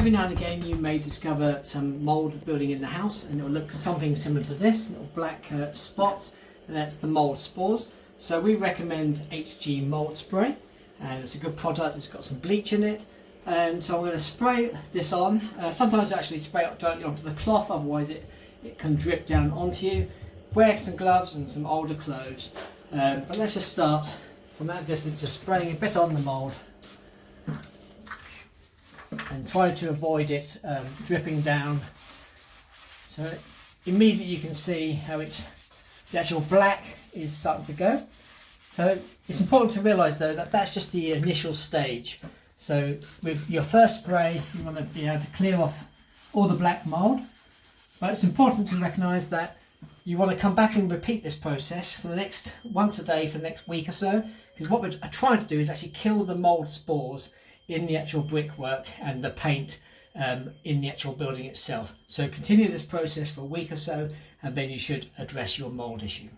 Every now and again you may discover some mould building in the house, and it will look something similar to this, little black spots, and that's the mould spores. So we recommend HG mould spray, and it's a good product. It's got some bleach in it, and so I'm going to spray this on. Sometimes I actually spray it directly onto the cloth, otherwise it can drip down onto you. Wear some gloves and some older clothes, but let's just start from that distance, just spraying a bit on the mould and try to avoid it dripping down. So immediately you can see how the actual black is starting to go. So it's important to realise though that that's just the initial stage. So with your first spray you want to be able to clear off all the black mould, but it's important to recognise that you want to come back and repeat this process for the next once a day for the next week or so, because what we're trying to do is actually kill the mould spores in the actual brickwork and the paint in the actual building itself. So continue this process for a week or so, and then you should address your mould issue.